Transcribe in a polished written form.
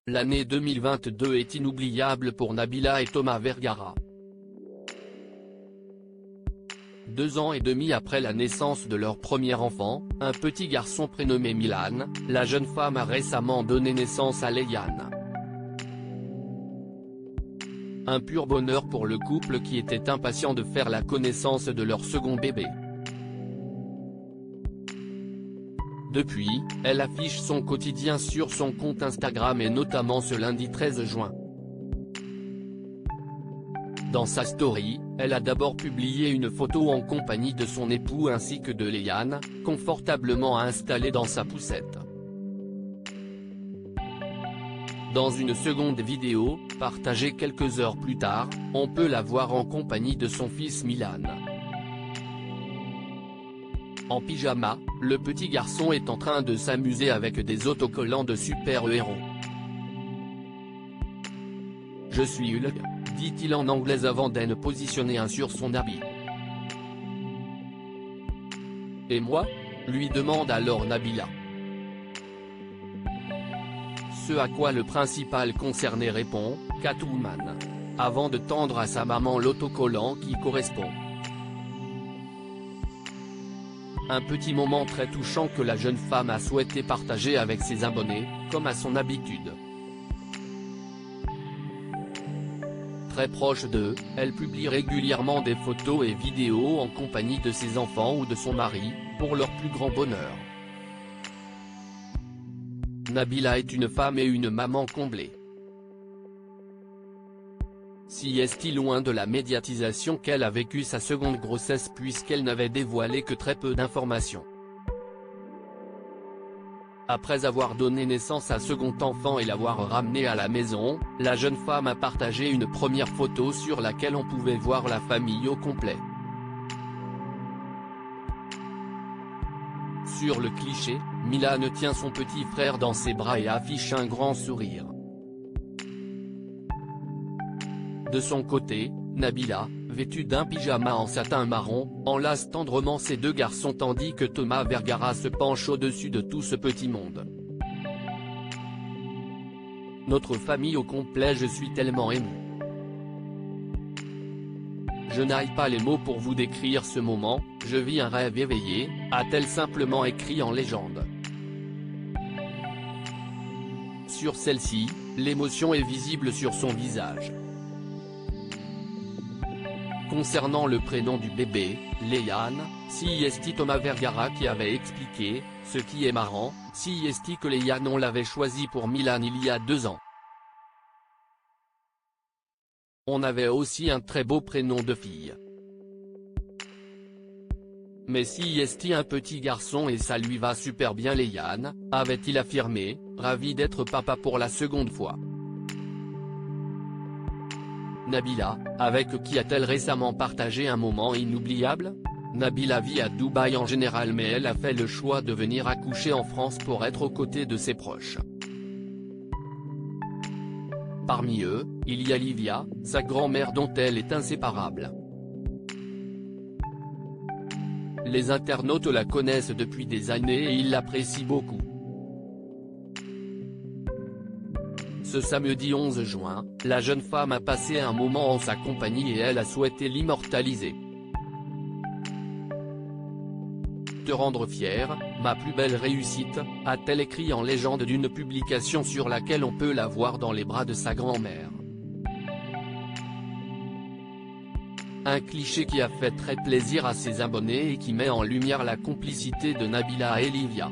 L'année 2022 est inoubliable pour Nabila et Thomas Vergara. 2 ans et demi après la naissance de leur premier enfant, un petit garçon prénommé Milan, la jeune femme a récemment donné naissance à Leiane. Un pur bonheur pour le couple qui était impatient de faire la connaissance de leur second bébé. Depuis, elle affiche son quotidien sur son compte Instagram et notamment ce lundi 13 juin. Dans sa story, elle a d'abord publié une photo en compagnie de son époux ainsi que de Leiane, confortablement installée dans sa poussette. Dans une seconde vidéo, partagée quelques heures plus tard, on peut la voir en compagnie de son fils Milan. En pyjama, le petit garçon est en train de s'amuser avec des autocollants de super-héros. « Je suis Hulk », dit-il en anglais avant d'en positionner un sur son habit. « Et moi ?» lui demande alors Nabila. Ce à quoi le principal concerné répond, « Catwoman », avant de tendre à sa maman l'autocollant qui correspond. Un petit moment très touchant que la jeune femme a souhaité partager avec ses abonnés, comme à son habitude. Très proche d'eux, elle publie régulièrement des photos et vidéos en compagnie de ses enfants ou de son mari, pour leur plus grand bonheur. Nabila est une femme et une maman comblée. Si est-il loin de la médiatisation qu'elle a vécu sa seconde grossesse puisqu'elle n'avait dévoilé que très peu d'informations. Après avoir donné naissance à second enfant et l'avoir ramené à la maison, la jeune femme a partagé une première photo sur laquelle on pouvait voir la famille au complet. Sur le cliché, Milan tient son petit frère dans ses bras et affiche un grand sourire. De son côté, Nabila, vêtue d'un pyjama en satin marron, enlace tendrement ses deux garçons tandis que Thomas Vergara se penche au-dessus de tout ce petit monde. Notre famille au complet, je suis tellement ému. Je n'arrive pas les mots pour vous décrire ce moment, je vis un rêve éveillé, a-t-elle simplement écrit en légende. Sur celle-ci, l'émotion est visible sur son visage. Concernant le prénom du bébé, Leiane, si est Thomas Vergara qui avait expliqué, ce qui est marrant, si est que Leiane on l'avait choisi pour Milan il y a 2 ans. On avait aussi un très beau prénom de fille. Mais si est un petit garçon et ça lui va super bien Leiane, avait-il affirmé, ravi d'être papa pour la seconde fois. Nabila, avec qui a-t-elle récemment partagé un moment inoubliable? Nabila vit à Dubaï en général mais elle a fait le choix de venir accoucher en France pour être aux côtés de ses proches. Parmi eux, il y a Livia, sa grand-mère dont elle est inséparable. Les internautes la connaissent depuis des années et ils l'apprécient beaucoup. Ce samedi 11 juin, la jeune femme a passé un moment en sa compagnie et elle a souhaité l'immortaliser. Te rendre fière, ma plus belle réussite, a-t-elle écrit en légende d'une publication sur laquelle on peut la voir dans les bras de sa grand-mère. Un cliché qui a fait très plaisir à ses abonnés et qui met en lumière la complicité de Nabila et Livia.